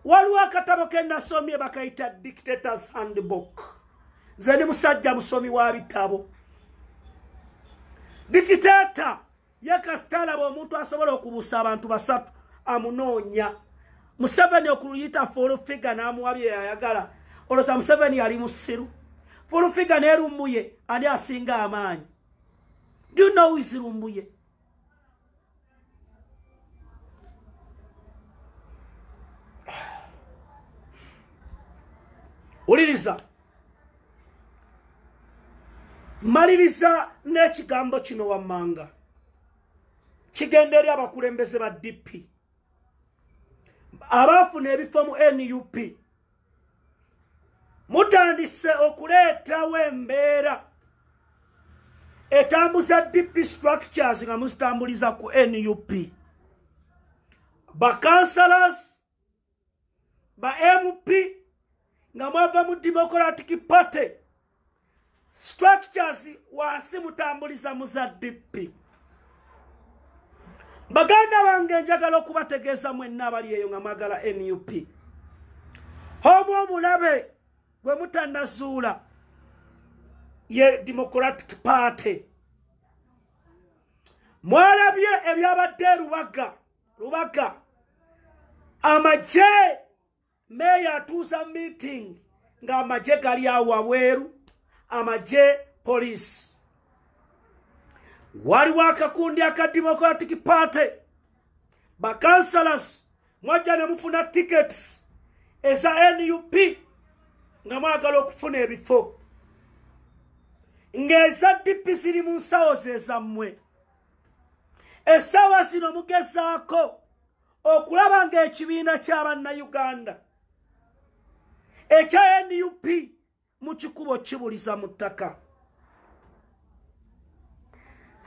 waliwo akatabo ke nasomye bakayita Dictator's Handbook nze ni musajja musomi wa bitabo dictator yakasitala omuntu asobola okubuusa abantu basatu amunoonya Museveni okuluyita full figure n'amuwabye yayagala olosa Museveni yali musiru full figure n'erumbuye ani asinga amaanyi. Do you know who is rumbuye? Uliriza maliriza n'ekigambo kino wammanga kigenda eri abakulembeze ba DP abafuna ebifo mu NUP. Mutandise okuleetawo embeera etambuza DP structures nga muzitambuliza ku NUP. Ba councillors ba MP nga mwava mu Democratic Party structures wansi mutambuliza mu za DP. Baganda bange njagala okubategeeza mwenna abali eyo nga mwagala NUP. Homo omulabe gwe mutannazuula ye Democratic Party. Mwalabye ebyabadde Rubaga. Amaje meya atuuza meeting nga amaje gali awo wabweru, amaje police. Waliwo akakundi aka Democratic Party ba councillors mwajja ne mufuna tickets eza NUP nga mwagala okufuna ebifo ng'eza DP ziri mu nsawo ze zammwe. Essaawa zino mugezaako okulaba ng'ekibiina ky'Abannayuganda ekya NUP mu kikubo kibuliza mu ttaka.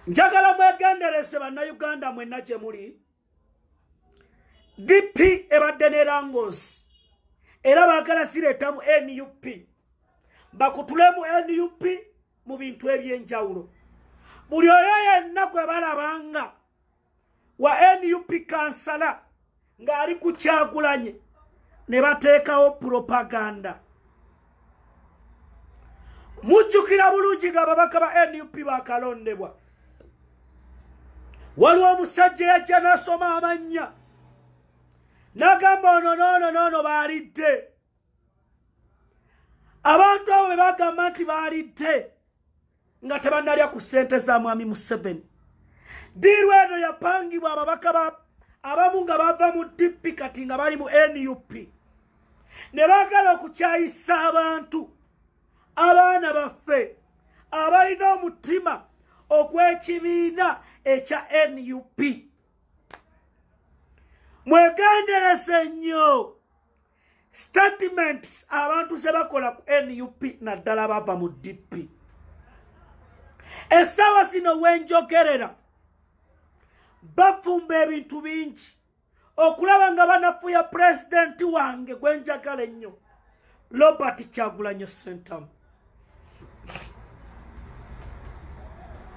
Njagala mwegendereze Bannayuganda mwenna gye muli. DP ebadde ne Rangoons era baagala zireeta mu NUP bakutule mu NUP mu bintu eby'enjawulo. Buli oyo yenna gwe balabanga wa NUP kansala ng'ali ku Kyagulanyi ne bateekawo propaganda. Mujjukira bulungi nga ababaka ba NUP baakalondebwa. Waliwo omusajja yajja n'asoma amannya n'agamba ono baalidde. Abantu abo be bagamba nti baalidde nga tebannalya ku ssente za mwami Museveni. Diiru eno yapangibwa ababaka abamu nga bava mu DP kati nga bali mu NUP ne baagala okukyayisa abantu abaana baffe abalina omutima ogw'ekibiina ekya NUP. Mwegendereze nnyo statements abantu ze bakola ku NUP naddala bava mu DP. Essaawa zino wenjogerera bafumba ebintu bingi okulaba nga banafuya pulezidenti wange gwe njagala ennyo Robert Kyagulanyi Ssentamu.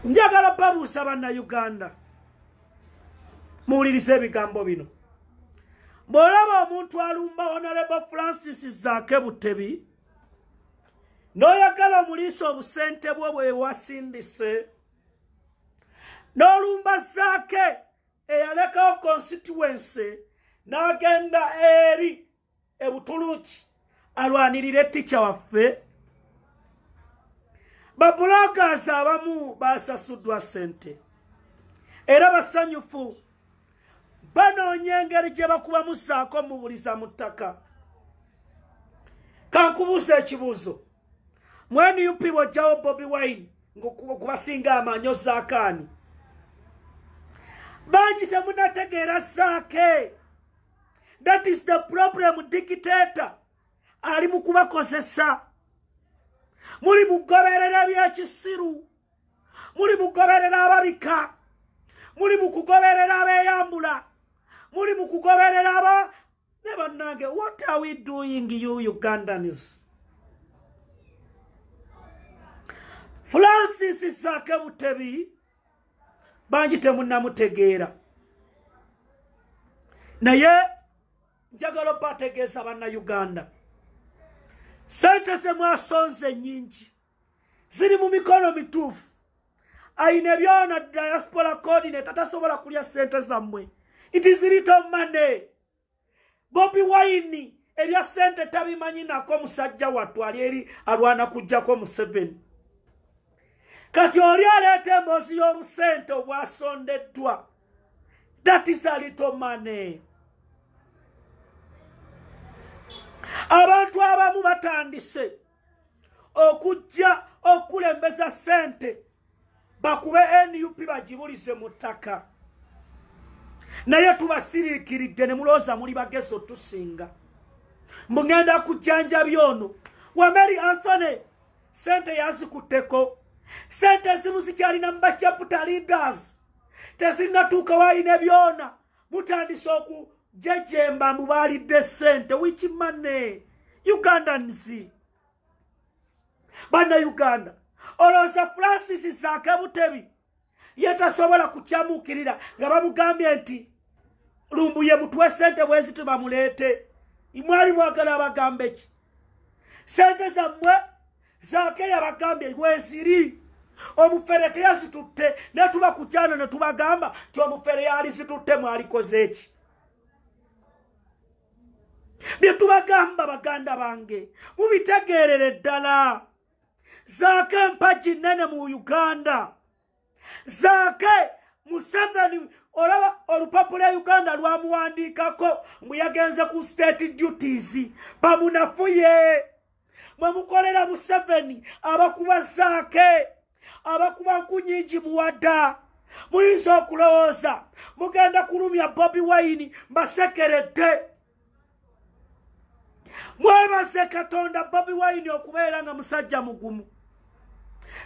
Njagala babuuza Bannayuganda muwulirize ebigambo bino. Bw'olaba omuntu alumba Honorable Francis Zaake Butebi n'oyagala omuliisa obusente bwo bwe wasindise, n'olumba Zaake eyalekawo constituency n'agenda eri e Butuluki alwanirire ttica waffe, babulagazi abamu basasuddwa ssente era basanyufu banoonya engeri gye bakubamu ssaako mubuliza mu ttaka. Kankubuuza ekibuuzo, mu NUP bw'ojjawo Bobi Wine ng'okubasinga amaanyi Zaakaani bangi temunategeera Zaake. That is the problem. Dictator ali mu kubakozesa. Muli mugoberera by'ekisiru, muli mugoberera ababika, muli mukugoberera abeyambula, muli mukugoberera aba ne bannange. What are we doing, you Ugandans? Francis Zaake Butebi bangi temunnamutegeera, naye njagala bategeeza Bannayuganda sente ze mwasonze nnyingi ziri mu mikono mituufu. Ayina byona diaspora coordinator tasobola kulya sente zammwe. It is little money. Bobi Wine ebya sente tabimanyi nako musajja watwali eri alwana kujjako Museveni. Kati oli aleeta emboozi y'obusente obwasondeddwa. That is a little money. Abantu abamu batandise okujja okulembeza sente bakube NUP bagibulize mu ttaka. Naye tubasiriikiridde ne mulooza muli bagezo tusinga. Mugenda kujjanja byono. Wameri Anthony sente yazikutteko. Sente zimu zikyalina mu chapter leaders. Tezinnatuuka waayina byona. Mutandise okujejemba mbu baalidde sente. Which money? Ugandans. Bana Uganda. Olooza Francis Zaake Butebi yetasobola kukyamukirira nga bamugambye nti lumbuye mutwe sente bwezi tubamuleete. Imwali mwagala abagambe ki? Sente zammwe Zaake yabagambye weziri. Omufere teyazitutte ne tuba kukyana ne tubagamba ti omufere yali zitutte mwalikoze eki. Bye tubagamba baganda bange mubitegeerere ddala. Zaake mpaji nene mu Uganda. Zaake Museveni olaba olupapula Uganda lwamuwandiikako mbu yagenze ku state duties bamunafuye. Mwe mukolera Museveni abakuba Zaake abakuba nkunyingi muwadda. Muyinza okulowooza mugenda kulumya Bobi Wine mbasekeredde. Mwebaze Katonda Bobi Wine okubeera nga musajja mugumu.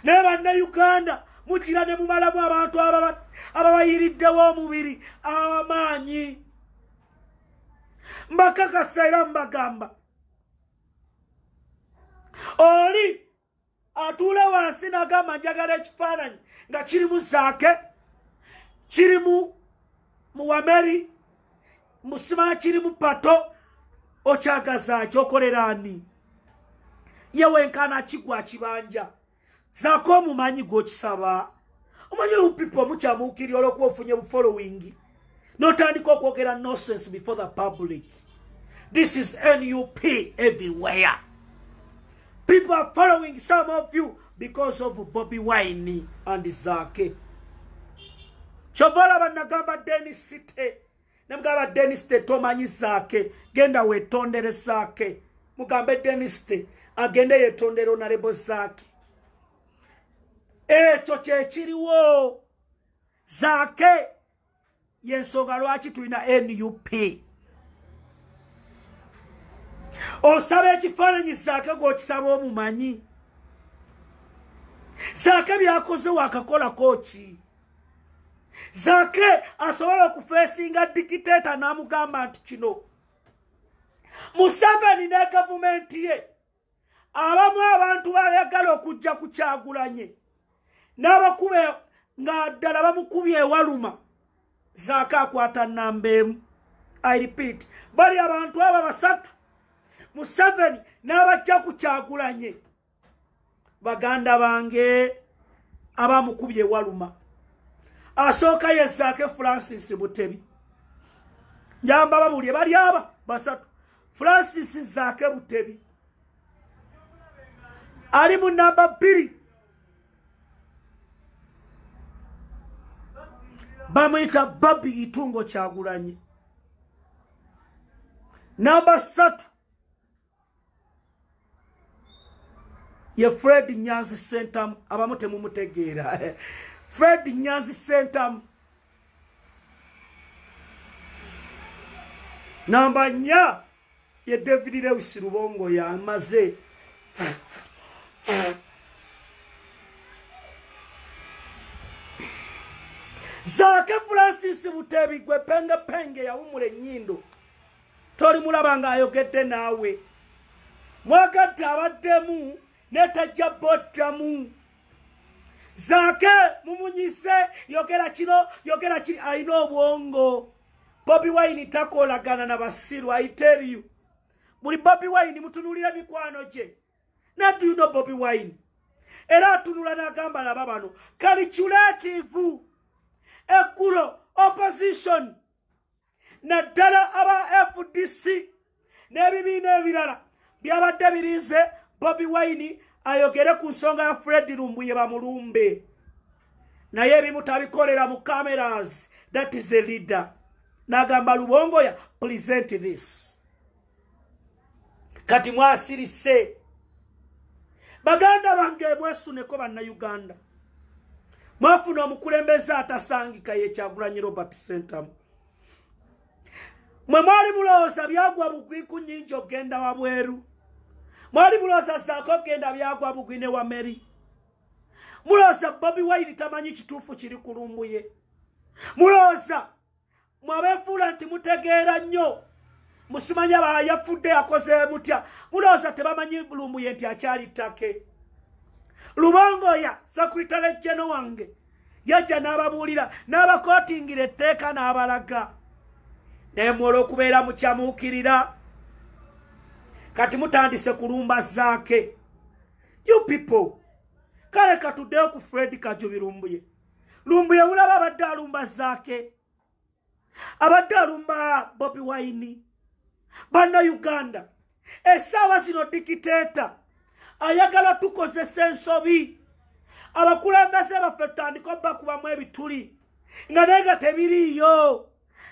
Ne banne Uganda mukira ne mumalamu abantu ababayiriddewo omubiri amaanyi. Mbakakasa era mbagamba oli atule wansi nagamba njagala ekifaananyi nga kirimu Zaake, kirimu Wameri, musima kirimu Pato, okyagaza kyokolera ani? Yewe nkana kigwa kibanja. Zaake omumanyi gw'okisaba. Omanyi you people mukyamukiri olw'okuba ofunye following. Notandika okwogera nonsense before the public. This is NUP everywhere. People are following some of you because of Bobi Wine and Zaake. Chovola banagamba Dennis City. Namugamba Dennis City tomanyi Zaake. Genda wetondere Zaake. Mugambe Dennis City agende yetondere Honorable Zaake. Ekyo kyekiriwo. Zaake yensonga lwaki tulina NUP. Osaba ekifaananyi Zaake gw'okisaba omumanyi. Zaake byakoze wakakolako ki? Zaake asobola okufeesinga dikiteeta n'amugamba nti kino. Museveni ne gavumenti ye abamu abantu bayagala okujja ku Kyagulanyi n'abakube nga ddala bamukubye ewaluma. Zaake akwata nnamba emu. I repeat, bali abantu aba basatu Museveni n'abajja ku Kyagulanyi baganda bange abamukubye ewaluma. Asooka ye Zaake Francis Butebi. Njamba babulye bali aba basatu. Francis Zaake Butebi ali mu namba 2. Bamuyita Babi Itungo Kyagulanyi. Namba 3 ye Fred Nyanzi Sentam abamu temumutegeera. Fred Nyanzi Sentam. Namba 4 ye David Lewis Rubongo yamaze. Zaake Francis Butebi gwe penge yawumule nnyindo. Tori mulaba nga ayogedde naawe. Mwagatte abaddemu netajja bottamu. Zaake mumunyise yogera kino yogera kiri alina obwongo. Bobi Wine takolagana na basiru. I tell you. Buli Bobi Wine mutunulira mikwano gye. Now do you know Bobi Wine? Era atunula n'agamba laba bano. Calculative. Ekuro opposition. naddala aba FDC n'ebibiina ebirala byabadde birinze Bobi Wine ayogere ku nsonga ya Fred Lumbuye bamulumbe naye ebimu tabikolera mu cameras. That is a leader. Nagamba Lubongoya, present this. Kati mwasirise baganda bange mwesuneko banna Uganda mwafuna omukulembeze atasangika ye Kyagulanyi Robert Center. Mwe mwali mulowooza byagwa bugwi ku nnyingi ogenda wabweru. Mwali mulowooza saako genda byagwa bugwi ne wa Mary. Mulowooza Bobi Wine tamanyi kituufu kiri ku Lumbuye. Mulowooza mwabeefuula nti mutegeera nnyo musimanya bayafudde yakoze mutya. Mulowooza tebamanyi Lumbuye nti akyali ttake. Lubongoya Secretary General wange yajja n'ababuulira n'abakootingira etteeka n'abalaga naye mwola okubeera mukyamuukirira kati mutandise kulumba zaake. You people kale katuddeyo ku Fred Kajubi Lumbuye. Lumbuye ulaba abadde alumba zaake, abadde alumba Bobi Wine. Banna Uganda essaawa zino dikiteeta ayagala tukozesa ensobi. Abakulembeze baffe tutandika obbakubamu ebituli nga naye nga tebiriiyo.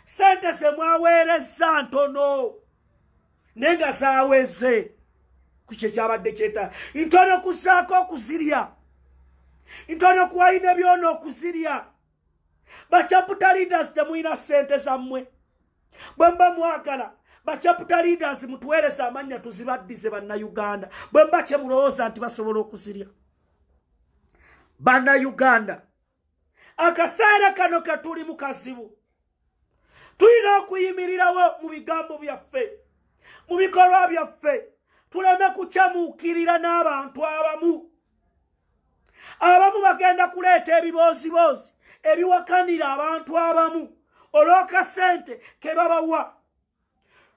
Sente ze mwaweereza ntono naye nga zaaweze ku kye kyabadde kyeta ntono kusaako okuzirya, ntono kuwayina byona okuzirya. Bachapter leaders temuyina sente zammwe. Bwe mba mwagala bachapter leaders mutuweereza amanya tuzibaddize banna Uganda bwe mba kye mulowooza nti basobola okuzirya. Banna Uganda akaseera kano katuli mu kazibu. Tulina okuyimirirawo mu bigambo byaffe, mu bikolwa byaffe, tuleme kukyamuukirira n'abantu abamu. Abamu bagenda kuleeta ebibooziboozi ebiwakanira abantu abamu olw'akasente ke babawa.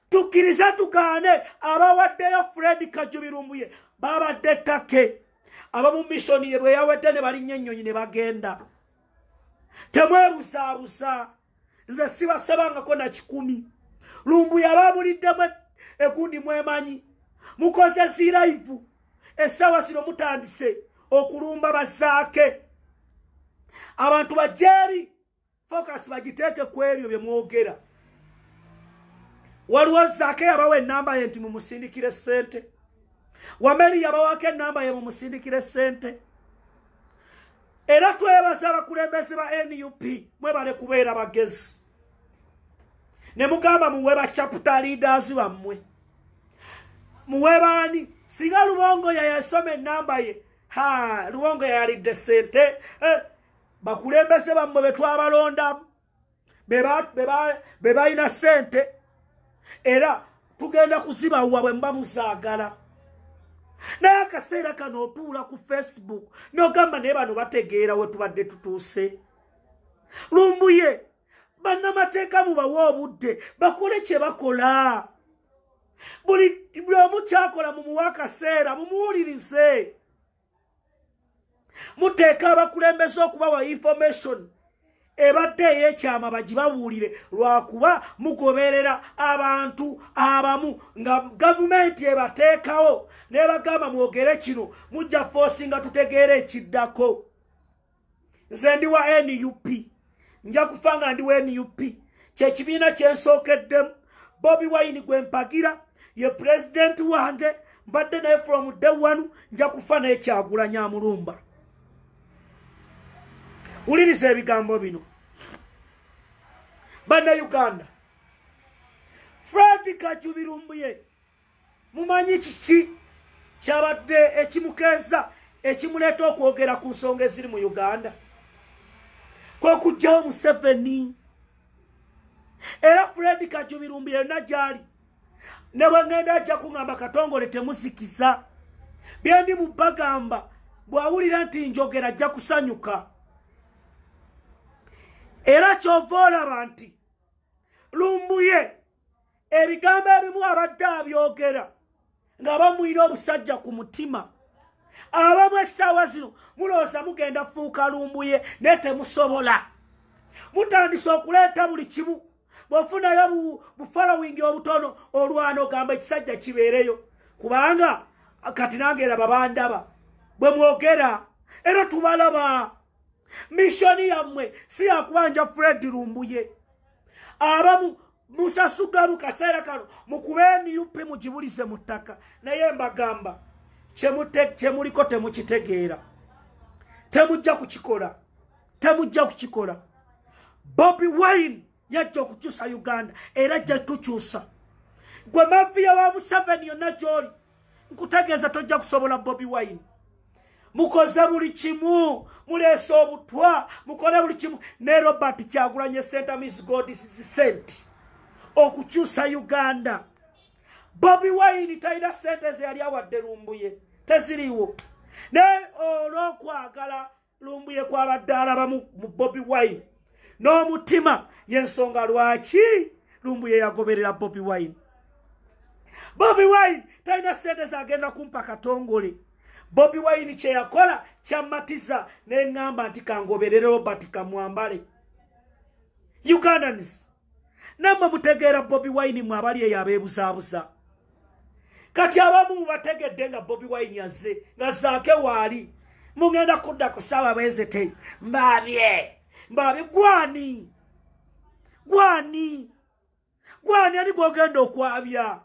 Tukkirize tugaane abawaddeyo Fred Kajubi Lumbuye babadde ttake. Abamu missoni bwe yawedde ne balinnya ennyonyi ne bagenda. Temwebusaabusa. Nze sibasabangako na 10. Lumbuye ababuliddemu egundi mwemanyi. Mukozesa live. Essaawa zino mutandise okulumba bazaake. Abantu bajeri focus bagiteeke ku ebyo bye mwogera. Waliwo zaake yabawa ennamba ye nti mumusindikire ssente. Wameri yabawako ennamba ye mumusindikire ssente. Era twebaza abakulembeze ba NUP mwebale kubeera bagezi. Ne mugamba muwe ba chapter leaders bammwe. Muwe baani singa Lubongoya yasoma ennamba ye. Lubongoya yalidde ssente. Bakulembeze bammwe betwabalonda be balina ssente. Era tugenda kuzibawa bwe mba muzaagala. Naye akaseera kano otuula ku Facebook n'ogamba naye bano bategeera we tubadde tutuuse. Lumbuye bannamateeka mubawa obudde bakole kye bakola. Buli omu kyakola mumuwa akaseera mumuwulirize. Muteeka abakulembeze okubawa information ebadde ey'ekyama bagibabuulire lwakuba mugoberera abantu abamu nga gavumenti ebateekawo nebagamba mwogere kino mujja forcinga tutegeere ekiddako. Nze ndi wa NUP nja kufa nga ndi wa NUP kyekibiina kyensookeddemu. Bobi Wine gwe mpagira ye president wange mbadde naye from day one nja kufa naye Kyagulanyi amulumba. Uliriza ebigambo bino. Banna Uganda Fred Kajubi Lumbuye mumanyi kiki kyabadde ekimukeeza ekimuleeta okwogera ku nsonga eziri mu Uganda kwe kujjawo Museveni. Era Fred Kajubi Lumbuye yonna gyali ne bwe ngenda ajja kuŋŋamba Katongole temuzikiza byendi mu bagamba bw'awulira nti njogera ajja kusanyuka. Era kyova olaba nti Lumbuye ebigambo ebimu abadde abyogera nga bamuyina obusajja ku mutima. Abamu essaawa zino mulowooza mugenda fuuka Lumbuye naye temusobola. Mutandise okuleeta buli kimu bwofunayo bufollowing obutono olwano gamba ekisajja kibeereyo kubanga kati nange era babandaba bwe mwogera era tubalaba mishoni yammwe si yakubanja Fred Lumbuye abamu musasuddwa mu kaseera kano mukubeni yuppe mugibulize mu ttaka naye mbagamba kyemuliko temukitegeera temujja kukikola Bobi Wine yajja okukyusa Uganda era ajja tukyusa gwe mafiya wa Museveni yonna gy'oli nkutegeeza tojja kusobola Bobi Wine mukoze buli kimu muleese obutwa mukole buli kimu ne Robert Kyagulanyi Center Miss God is sent okukyusa Uganda Bobi Wine talina sente ze yali awadde Lumbuye teziriwo ne olw'okwagala Lumbuye kwabadde alaba mu Bobi Wine n'omutima y'ensonga lwaki Lumbuye yagoberera Bobi Wine talina sente zagenda kumpa Katongole Bobi Wine kye yakola kyamatiza n'eŋŋamba nti kangoberere Robert kamwambale Ugandans namwe mutegeera Bobi Wine mwabali eyo abeebuzaabuza kati abamu mubategedde nga Bobi Wine yazze nga zaake waali mugenda kudda ku ssaawa bwezete mbabye gwani ani gwogenda okwabya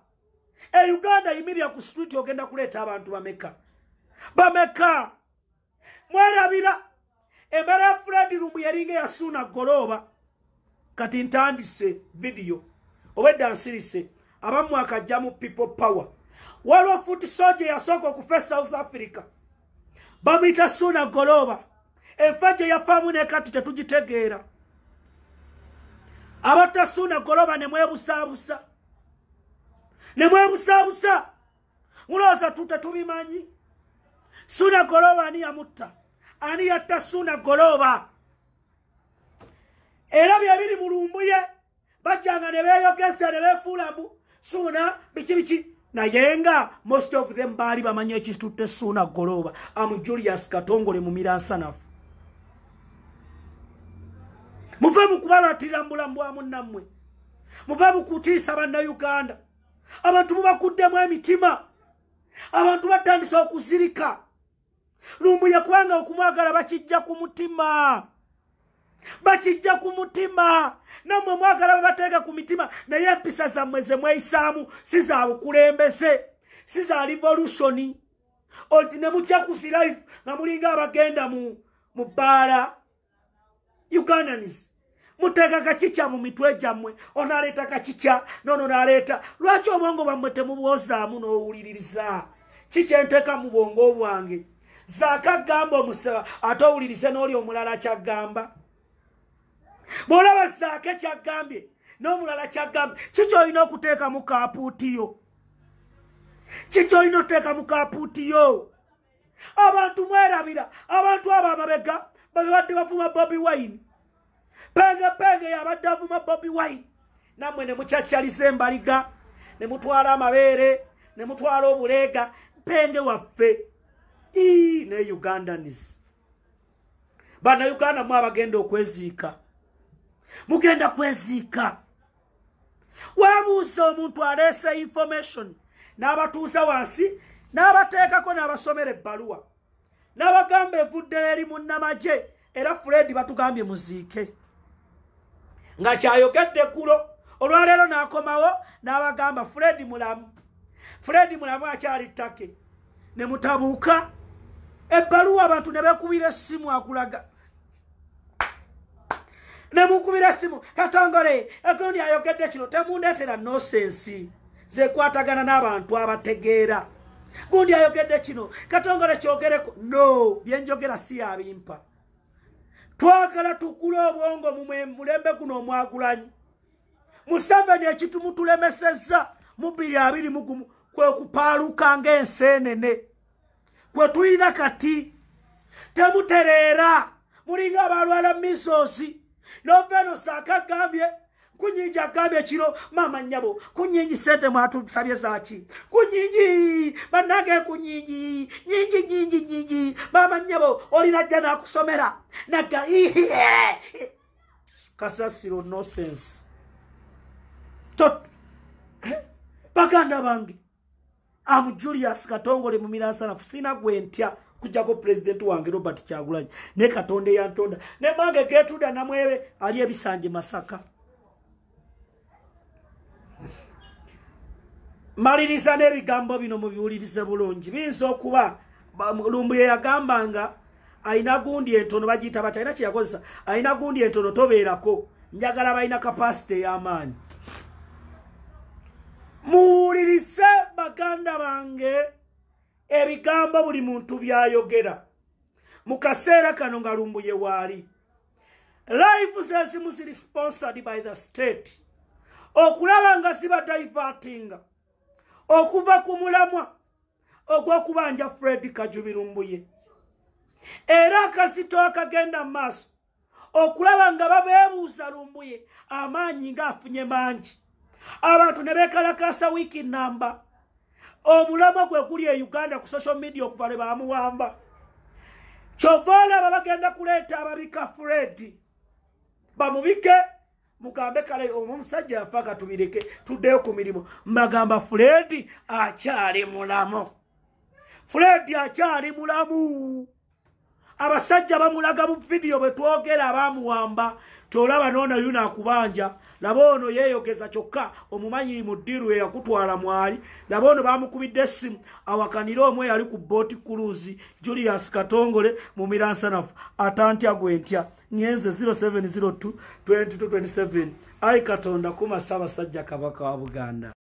Uganda yimirira ku street ogenda kuleeta abantu bameka mwerabira emmere ya Fred Lumbuye eringa yasuuna goloba kati ntandise video obedda nsirise abamu akajjamu people power waliwo foot soldier yasooka okufa South Africa bamuyita Suna Goloba enfajje yafaamu nekati tetugitegeera abatta Suna Goloba nemwebusaabusa mulowooza tubimanyi Suna Goloba ani yamutta ani yatta Suna Goloba era byebiri mu Lumbuye bajjanga ne beeyogeza ne beefuulamu Suna biki naye nga most of them baali bamanyi ekitutte Suna Goloba am Julius Katongole mu miransanafu muve mu kubalatira mulambu amu nammwe muve mu kutiisa bannayuganda abantu mubakuddemu emitima abantu batandisa okuzirika Lumbuye kubanga okumwagala bakijja ku mutima namwe mwagala babateeka ku mitima naye empisa zammwe ze mweyisaamu si za bukulembeze si za revolution ne mujja ku life nga mulinga abagenda mu bbaala Ugandans muteeka kakica mu mitwe gyammwe onaleeta kakica nono naleeta lwaki obwongo bwammwe temubwozaamu n'owuliririza kikyenteeka mu bwongo bwange zaakagamba omusaba ate owulirize n'oli omulala kyagamba bw'olaba zaake kyagambye n'omulala kyagambye kikyolina okuteeka mu kaapuutiyo abantu mwerabira abantu abo amabega babadde bavuma Bobi Wine penge yabadde avuma Bobi Wine nammwe ne mucaccaliza embaliga ne mutwala amabeere ne mutwala obuleega penge waffe ne Ugandans bannayuganda mwe abagenda okweziika mugenda kweziika weebuuza omuntu aleese information n'abatuuza wansi n'abateekako n'abasomera ebbaluwa n'abagamba evudde eri munnamagye era Fred batugambye muziike nga kyayogedde eggulo olwaleero n'akomawo n'abagamba Fred mulamu akyali ttake ne mutabuuka ebbaluwa abantu ne beekubira essimu akulaga ne mukubira essimu Katongole egundi ayogedde kino temundeetera nosensi zekwatagana n'abantu abategeera gundi ayogedde kino Katongole kyogereko no byenjogera si abimpa twagala tukule obwongo mu mulembe guno omwagulanyi Museveni ekitumutulemesezza mu 2021 kwe kupaaluka ng'enseenene kwe tulina kati temutereera mulinga abalwala misosi Noveno sakagambye kunyinji agambye kiro mama nyabo kunyinji sente mwatusabye zaki kunyinji banage kunyinji nyinji mama nyabo olina jana kusomera naga kasasiro nonsense baganda bange Julius Katongole mu Miransanafu sina gwentya kujjako president wange Robert Kyagulanyi ne Katonde yantonda ne mange Gertrude Namwebe ali ebisanje Masaka maliriza n'ebigambo bino mubiwulirize bulungi binza okuba Lumbuye yagambanga aina gundi entono bagita bataina kyakozesa aina gundi entono tobeerako njagala bayina capacity y'amaanyi muwulirize baganda bange ebigambo buli muntu byayogera mu kaseera kano nga Lumbuye waali live zezimu ziri sponsored by the state okulaba nga siba divertinga okuva ku mulamwa ogw'okubanja Fred Kajubi Lumbuye era akasito akagenda maaso okulaba nga babeebuuza Lumbuye amaanyi ng'afunye mangi abantu ne beekalakaasa wiiki namba omulamwa gwe guli e Uganda ku social media okuva lwe baamuwamba kyova olaba bagenda kuleeta ababika Fred bamubike mugambe kale omusajja yafa katubireke tuddeyo ku mirimu mbagamba Fred akyali mulamu Fred akyali mulamu abasajja bamulaga mu video bwe twogera abamuwamba tolaba nona yuna akubanja labono yeyogeza kyokka omumanyi mudiru yakutwala mwali labono bamukubidde essimu awakanira omwe yali ku boat cruise Julius Katongole mu Miransanafu atantya gwentya nyenze 0702 2227 ai Katonda kuma Ssaabasajja Kabaka wa Buganda.